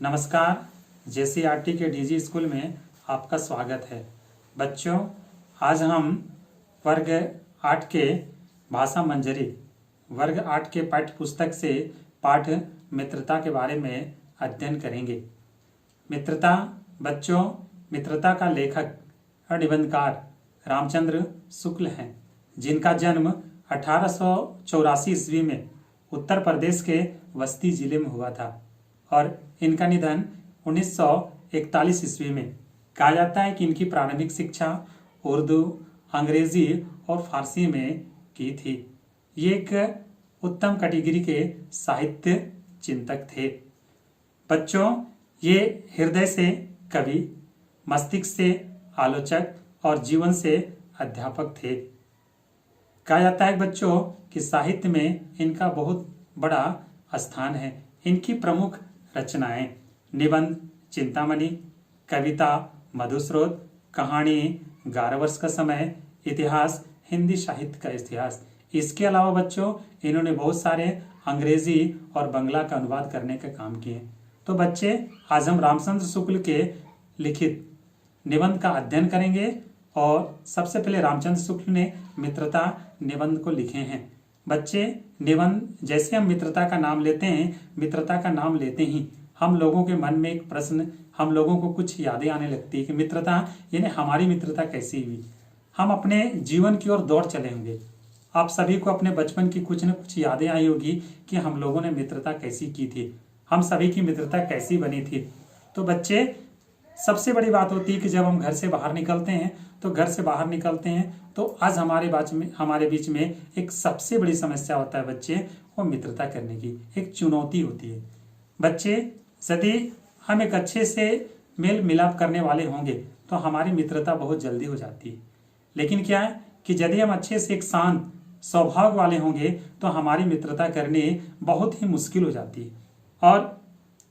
नमस्कार। जेसीईआरटी के DG school में आपका स्वागत है। बच्चों, आज हम वर्ग 8 के भाषा मंजरी वर्ग 8 के पाठ्य पुस्तक से पाठ मित्रता के बारे में अध्ययन करेंगे। मित्रता बच्चों, मित्रता का लेखक और निबंधकार रामचंद्र शुक्ल हैं, जिनका जन्म 1884 ईस्वी में उत्तर प्रदेश के बस्ती जिले में हुआ था और इनका निधन 1941 ईस्वी में। कहा जाता है कि इनकी प्रारंभिक शिक्षा उर्दू, अंग्रेजी और फारसी में की थी। ये एक उत्तम कैटेगरी के साहित्य चिंतक थे। बच्चों, ये हृदय से कवि, मस्तिष्क से आलोचक और जीवन से अध्यापक थे। कहा जाता है बच्चों कि साहित्य में इनका बहुत बड़ा स्थान है। इनकी प्रमुख रचनाएं निबंध चिंतामणि, कविता मधुस्रोत, कहानी 11 वर्ष का समय, इतिहास हिंदी साहित्य का इतिहास। इसके अलावा बच्चों, इन्होंने बहुत सारे अंग्रेजी और बंगला का अनुवाद करने का काम किए। तो बच्चे, आज हम रामचंद्र शुक्ल के लिखित निबंध का अध्ययन करेंगे और सबसे पहले रामचंद्र शुक्ल ने मित्रता निबंध को लिखे हैं। बच्चे, निबंध जैसे हम मित्रता का नाम लेते हैं, मित्रता का नाम लेते ही हम लोगों के मन में एक प्रश्न, हम लोगों को कुछ यादें आने लगती है कि मित्रता यानी हमारी मित्रता कैसी हुई। हम अपने जीवन की ओर दौड़ चले होंगे। आप सभी को अपने बचपन की कुछ न कुछ यादें आई होगी कि हम लोगों ने मित्रता कैसी की थी, हम सभी की मित्रता कैसी बनी थी। तो बच्चे, सबसे बड़ी बात होती है कि जब हम घर से बाहर निकलते हैं तो आज हमारे बीच में एक सबसे बड़ी समस्या होता है बच्चे, वो मित्रता करने की एक चुनौती होती है। बच्चे, यदि हम एक अच्छे से मेल मिलाप करने वाले होंगे तो हमारी मित्रता बहुत जल्दी हो जाती है। लेकिन क्या है कि यदि हम अच्छे से एक शांत स्वभाव वाले होंगे तो हमारी मित्रता करनी बहुत ही मुश्किल हो जाती है। और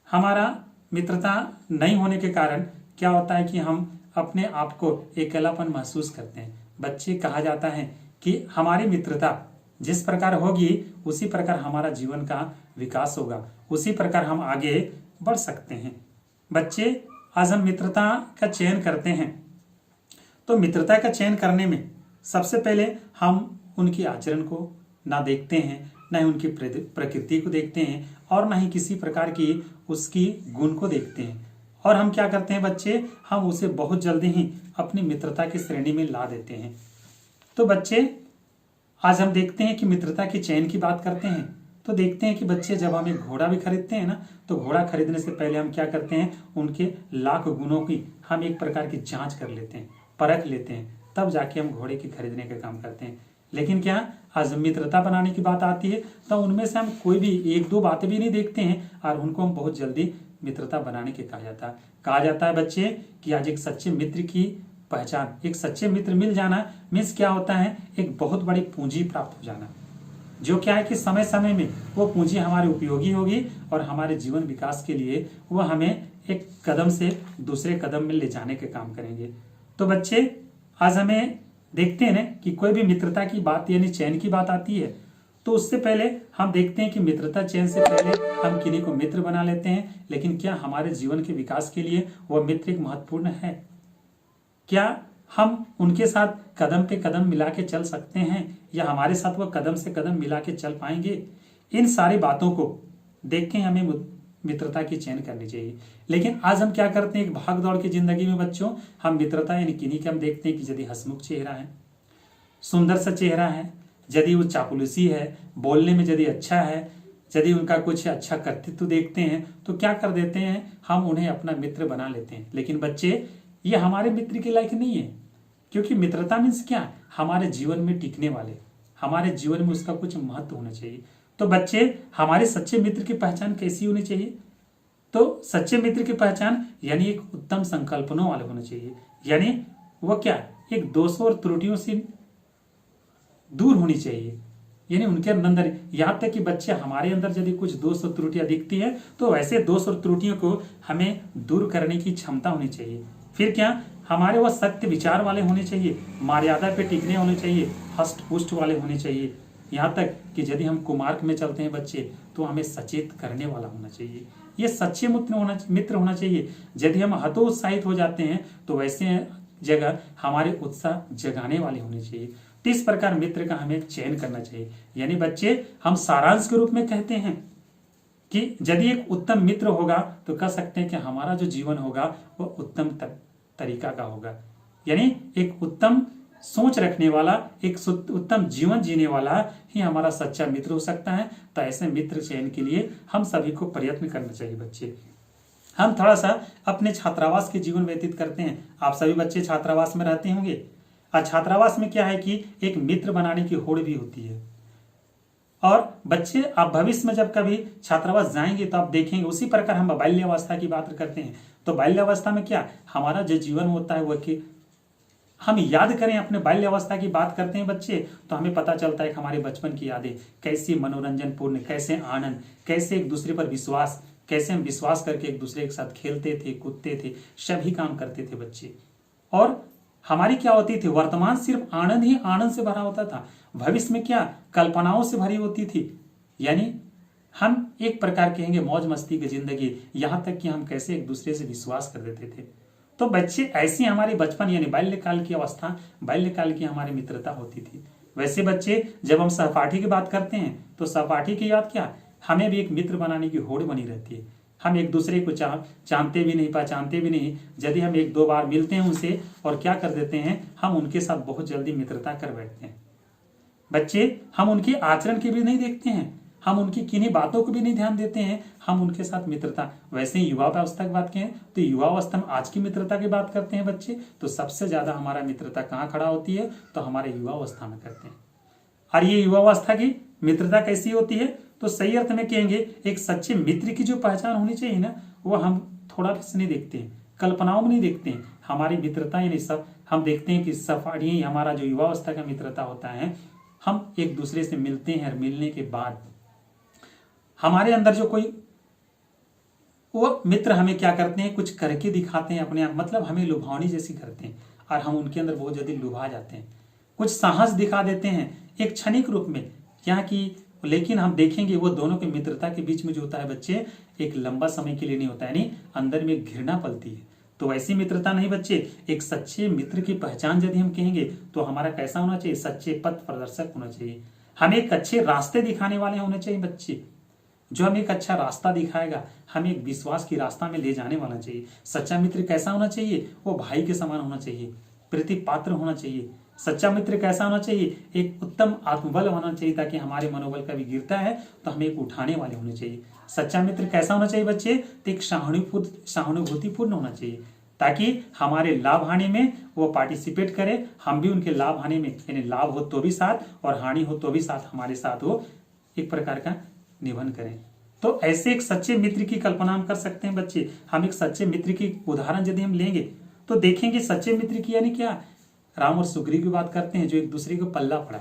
हमारा मित्रता नहीं होने के कारण क्या होता है कि हम अपने आप को अकेलापन महसूस करते हैं। बच्चे, कहा जाता है कि हमारी मित्रता जिस प्रकार होगी उसी प्रकार हमारा जीवन का विकास होगा, उसी प्रकार हम आगे बढ़ सकते हैं। बच्चे, आज हम मित्रता का चयन करते हैं तो मित्रता का चयन करने में सबसे पहले हम उनकी आचरण को ना देखते हैं, न ही उनकी प्रकृति को देखते हैं और न ही किसी प्रकार की उसकी गुण को देखते हैं। और हम क्या करते हैं बच्चे, हम उसे बहुत जल्दी ही अपनी मित्रता की श्रेणी में ला देते हैं। तो बच्चे, आज हम देखते हैं कि मित्रता के चयन की बात करते हैं तो देखते हैं कि बच्चे, जब हम एक घोड़ा भी खरीदते हैं ना, तो घोड़ा खरीदने से पहले हम क्या करते हैं, उनके लाख गुणों की हम एक प्रकार की जांच कर लेते हैं, परख लेते हैं, तब जाके हम घोड़े की खरीदने का काम करते हैं। लेकिन क्या, आज मित्रता बनाने की बात आती है तो उनमें से हम कोई भी एक दो बातें भी नहीं देखते हैं और उनको हम बहुत जल्दी मित्रता बनाने के कहा जाता है बच्चे कि आज एक सच्चे मित्र की पहचान, एक सच्चे मित्र मिल जाना मीन्स क्या होता है, एक बहुत बड़ी पूंजी प्राप्त हो जाना, जो क्या है कि समय समय में वो पूंजी हमारे उपयोगी होगी और हमारे जीवन विकास के लिए वो हमें एक कदम से दूसरे कदम में ले जाने के काम करेंगे। तो बच्चे, आज हमें देखते हैं ना कि कोई भी मित्रता की बात यानी चयन की बात आती है तो उससे पहले हम देखते हैं कि मित्रता चयन से पहले हम किन्हीं को मित्र बना लेते हैं। लेकिन क्या हमारे जीवन के विकास के लिए वह मित्र एक महत्वपूर्ण है? क्या हम उनके साथ कदम पे कदम मिला के चल सकते हैं या हमारे साथ वह कदम से कदम मिला के चल पाएंगे? इन सारी बातों को देख के हमें मित्रता की चयन करनी चाहिए। लेकिन आज हम क्या करते हैं, एक भाग दौड़ की जिंदगी में बच्चों, हम मित्रता यानी किन्हीं के हम देखते हैं कि यदि हंसमुख चेहरा है, सुंदर सा चेहरा है, यदि वो चापलूसी है, बोलने में यदि अच्छा है, यदि उनका कुछ अच्छा कर्तृत्व देखते हैं तो क्या कर देते हैं, हम उन्हें अपना मित्र बना लेते हैं। लेकिन बच्चे, ये हमारे मित्र के लायक नहीं है, क्योंकि मित्रता मीन्स क्या है, हमारे जीवन में टिकने वाले, हमारे जीवन में उसका कुछ महत्व होना चाहिए। तो बच्चे, हमारे सच्चे मित्र की पहचान कैसी होनी चाहिए? तो सच्चे मित्र की पहचान यानी एक उत्तम संकल्पनों वाले होना चाहिए, यानी वो क्या, एक दोषों और त्रुटियों से दूर होनी चाहिए, यानी उनके अंदर, यहाँ तक कि बच्चे हमारे अंदर यदि कुछ दोष और त्रुटियां दिखती है तो वैसे दोष और त्रुटियों को हमें दूर करने की क्षमता होनी चाहिए। फिर क्या, हमारे वह सत्य विचार वाले होने चाहिए, मर्यादा पे टिकने होने चाहिए, हष्ट पुष्ट वाले होने चाहिए। यहाँ तक कि यदि हम कुमार्ग में चलते हैं बच्चे तो हमें सचेत करने वाला होना चाहिए। ये सच्चे मित्र होना चाहिए। यदि हम हतोत्साहित हो जाते हैं तो वैसे जगह हमारे उत्साह जगाने वाले होने चाहिए। तो इस प्रकार मित्र का हमें चयन करना चाहिए। यानी बच्चे हम सारांश के रूप में कहते हैं कि यदि एक उत्तम मित्र होगा तो कह सकते हैं कि हमारा जो जीवन होगा वो उत्तम तरीका का होगा। यानी एक उत्तम सोच रखने वाला, एक उत्तम जीवन जीने वाला ही हमारा सच्चा मित्र हो सकता है। तो ऐसे मित्र चयन के लिए हम सभी को प्रयत्न करना चाहिए बच्चे। हम थोड़ा सा अपने छात्रावास के जीवन व्यतीत करते हैं। आप सभी बच्चे छात्रावास में रहते होंगे और छात्रावास में क्या है कि एक मित्र बनाने की होड़ भी होती है। और बच्चे आप भविष्य में जब कभी छात्रावास जाएंगे तो आप देखेंगे उसी प्रकार हम बाल्यावस्था की बात करते हैं। तो बाल्यावस्था में क्या हमारा जो जीवन होता है वो कि हम याद करें अपने बाल्यावस्था की बात करते हैं बच्चे तो हमें पता चलता है कि हमारे बचपन की यादें कैसी मनोरंजन पूर्ण, कैसे आनंद, कैसे एक दूसरे पर विश्वास, कैसे हम विश्वास करके एक दूसरे के साथ खेलते थे, कूदते थे, सभी काम करते थे बच्चे। और हमारी क्या होती थी, वर्तमान सिर्फ आनंद ही आनंद से भरा होता था, भविष्य में क्या कल्पनाओं से भरी होती थी। यानी हम एक प्रकार कहेंगे मौज मस्ती की जिंदगी, यहां तक कि हम कैसे एक दूसरे से विश्वास कर देते थे। तो बच्चे ऐसी हमारी बचपन यानी बाल्यकाल की अवस्था, बाल्यकाल की हमारी मित्रता होती थी। वैसे बच्चे जब हम सहपाठी की बात करते हैं तो सहपाठी की याद क्या, हमें भी एक मित्र बनाने की होड़ बनी रहती है। हम एक दूसरे को जानते भी नहीं, पहचानते भी नहीं, यदि हम एक दो बार मिलते हैं उनसे और क्या कर देते हैं, हम उनके साथ बहुत जल्दी मित्रता कर बैठते हैं। बच्चे हम उनके आचरण के भी नहीं देखते हैं, हम उनकी किन्हीं बातों को भी नहीं ध्यान देते हैं, हम उनके साथ मित्रता। वैसे ही युवावस्था की बात करें तो युवावस्था में आज की मित्रता की बात करते हैं बच्चे तो सबसे ज्यादा हमारा मित्रता कहाँ खड़ा होती है, तो हमारे युवावस्था में करते हैं। और ये युवावस्था की मित्रता कैसी होती है, तो सही अर्थ में कहेंगे एक सच्चे मित्र की जो पहचान होनी चाहिए ना, वो हम थोड़ा भी नहीं देखते हैं, कल्पनाओं में नहीं देखते हैं। हमारी मित्रता यानी सब हम देखते हैं कि सफारी हमारा जो युवावस्था का मित्रता होता है, हम एक दूसरे से मिलते हैं और मिलने के बाद हमारे अंदर जो कोई वो मित्र हमें क्या करते हैं, कुछ करके दिखाते हैं अपने आप, मतलब हमें लुभावनी जैसी करते हैं और हम उनके अंदर बहुत जल्दी लुभा जाते हैं, कुछ साहस दिखा देते हैं एक क्षणिक रूप में क्या कि, लेकिन हम देखेंगे वो दोनों के मित्रता के बीच में जो होता है बच्चे एक लंबा समय के लिए नहीं होता है, यानी अंदर में घृणा पलती है। तो वैसी मित्रता नहीं बच्चे, एक सच्चे मित्र की पहचान यदि हम कहेंगे तो हमारा कैसा होना चाहिए, सच्चे पथ प्रदर्शक होना चाहिए। हमें एक अच्छे रास्ते दिखाने वाले होने चाहिए बच्चे, जो हमें एक अच्छा रास्ता दिखाएगा, हमें एक विश्वास की रास्ता में ले जाने वाला चाहिए। सच्चा मित्र कैसा होना चाहिए, वो भाई के समान होना चाहिए, प्रीति पात्र होना चाहिए। सच्चा मित्र कैसा होना चाहिए, एक उत्तम आत्मबल होना चाहिए, ताकि हमारे मनोबल कभी गिरता है तो हमें एक उठाने वाले होने चाहिए। सच्चा मित्र कैसा होना चाहिए बच्चे, तो एक सहानुभूतिपूर्ण होना चाहिए, ताकि हमारे लाभ हानि में वो पार्टिसिपेट करे, हम भी उनके लाभ हानि में, यानी लाभ हो तो भी साथ और हानि हो तो भी साथ हमारे साथ वो एक प्रकार का निबंध करें। तो ऐसे एक सच्चे मित्र की कल्पना हम कर सकते हैं बच्चे। हम एक सच्चे मित्र की उदाहरण यदि हम लेंगे तो देखेंगे सच्चे मित्र की यानी क्या, राम और सुग्रीव की बात करते हैं जो एक दूसरे को पल्ला पड़ा,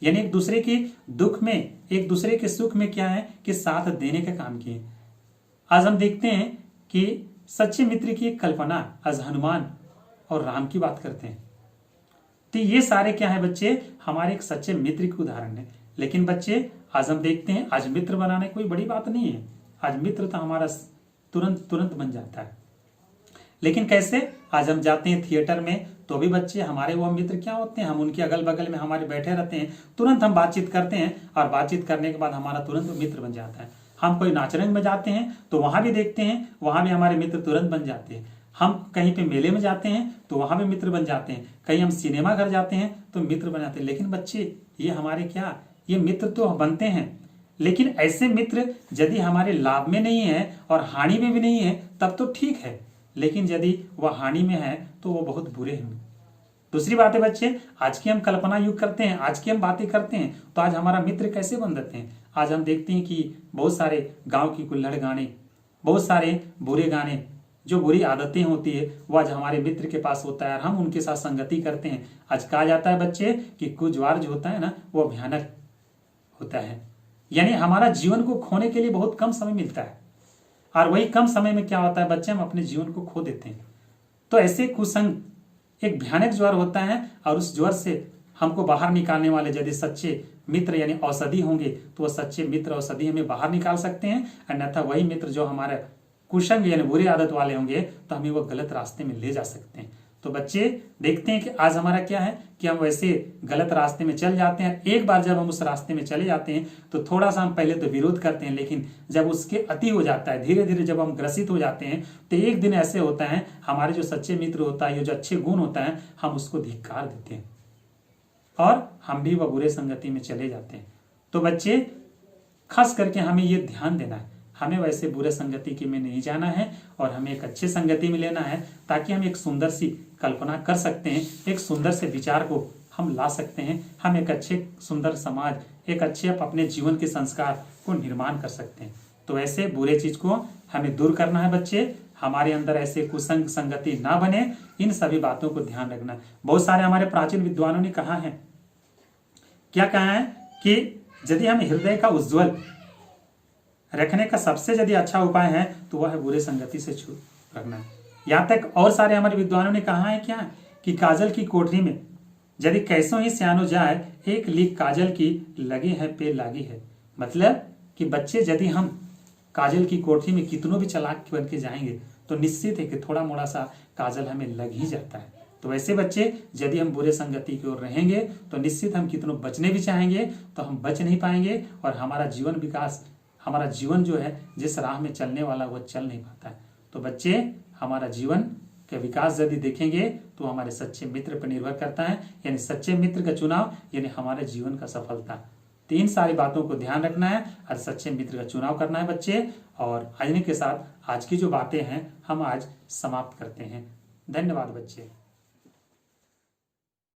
यानी एक दूसरे के दुख में, एक दूसरे के सुख में क्या है कि साथ देने का काम किए। आज हम देखते हैं कि सच्चे मित्र की एक कल्पना आज हनुमान और राम की बात करते हैं। तो ये सारे क्या है बच्चे, हमारे एक सच्चे मित्र के उदाहरण है। लेकिन बच्चे आज हम देखते हैं आज मित्र बनाने कोई बड़ी बात नहीं है, आज मित्र तो हमारा तुरंत बन जाता है। लेकिन कैसे, आज हम जाते हैं थिएटर में तो भी बच्चे हमारे वो मित्र क्या होते हैं, हम उनके अगल बगल में हमारे बैठे रहते हैं, तुरंत हम बातचीत करते हैं और बातचीत करने के बाद हमारा तुरंत मित्र बन जाता है। हम कोई नाच रंग में जाते हैं तो वहां भी देखते हैं, वहां भी हमारे मित्र तुरंत बन जाते हैं। हम कहीं पे मेले में जाते हैं तो वहां भी मित्र बन जाते हैं, कहीं हम सिनेमा घर जाते हैं तो मित्र बन जाते हैं। लेकिन बच्चे ये हमारे क्या, ये मित्र तो बनते हैं, लेकिन ऐसे मित्र यदि हमारे लाभ में नहीं है और हानि में भी नहीं है तब तो ठीक है, लेकिन यदि वह हानि में है तो वो बहुत बुरे हैं। दूसरी बात है बच्चे, आज की हम कल्पना युग करते हैं, आज की हम बातें करते हैं तो आज हमारा मित्र कैसे बन जाते हैं। आज हम देखते हैं कि बहुत सारे गांव की कुल्हड़ गाने, बहुत सारे बुरे गाने, जो बुरी आदतें होती है वो आज हमारे मित्र के पास होता है और हम उनके साथ संगति करते हैं। आज कहा जाता है बच्चे कि कुजवार जो होता है ना वो भयानक होता है, यानी हमारा जीवन को खोने के लिए बहुत कम समय मिलता है और वही कम समय में क्या होता है बच्चे, हम अपने जीवन को खो देते हैं। तो ऐसे कुसंग एक भयानक ज्वर होता है और उस ज्वर से हमको बाहर निकालने वाले यदि सच्चे मित्र यानी औषधि होंगे तो वो सच्चे मित्र औषधि हमें बाहर निकाल सकते हैं, अन्यथा वही मित्र जो हमारे कुसंग यानी बुरी आदत वाले होंगे तो हमें वो गलत रास्ते में ले जा सकते हैं। तो बच्चे देखते हैं कि आज हमारा क्या है कि हम वैसे गलत रास्ते में चल जाते हैं। एक बार जब हम उस रास्ते में चले जाते हैं तो थोड़ा सा हम पहले तो विरोध करते हैं, लेकिन जब उसके अति हो जाता है, धीरे धीरे जब हम ग्रसित हो जाते हैं तो एक दिन ऐसे होता है हमारे जो सच्चे मित्र होता है, ये जो अच्छे गुण होता है, हम उसको धिक्कार देते हैं और हम भी वह बुरे संगति में चले जाते हैं। तो बच्चे खास करके हमें ये ध्यान देना है, हमें वैसे बुरे संगति की में नहीं जाना है और हमें एक अच्छे संगति में लेना है, ताकि हम एक सुंदर सी कल्पना कर सकते हैं, एक सुंदर से विचार को हम ला सकते हैं, हम एक अच्छे सुंदर समाज, एक अच्छे अपने जीवन के संस्कार को निर्माण कर सकते हैं। तो ऐसे बुरे चीज को हमें दूर करना है बच्चे, हमारे अंदर ऐसे कुसंग संगति ना बने, इन सभी बातों को ध्यान रखना है। बहुत सारे हमारे प्राचीन विद्वानों ने कहा है, क्या कहा है कि यदि हम हृदय का उज्जवल रखने का सबसे यदि अच्छा उपाय है तो वह है बुरे संगति से छूट रखना है। यहाँ तक और सारे हमारे विद्वानों ने कहा है क्या कि काजल की कोठरी में यदि कैसों ही सियानो जाए, एक लीक काजल की लगी है पे लागी है। मतलब कि बच्चे यदि हम काजल की कोठरी में कितनों भी चालाक बन के जाएंगे तो निश्चित है कि थोड़ा मोड़ा सा काजल हमें लग ही जाता है। तो वैसे बच्चे यदि हम बुरे संगति की ओर रहेंगे तो निश्चित हम कितनों बचने भी चाहेंगे तो हम बच नहीं पाएंगे और हमारा जीवन विकास, हमारा जीवन जो है जिस राह में चलने वाला वो चल नहीं पाता है। तो बच्चे हमारा जीवन के विकास यदि देखेंगे तो हमारे सच्चे मित्र पर निर्भर करता है, यानी सच्चे मित्र का चुनाव यानी हमारे जीवन का सफलता। तीन सारी बातों को ध्यान रखना है और सच्चे मित्र का चुनाव करना है बच्चे। और आज के साथ आज की जो बातें हैं हम आज समाप्त करते हैं। धन्यवाद बच्चे।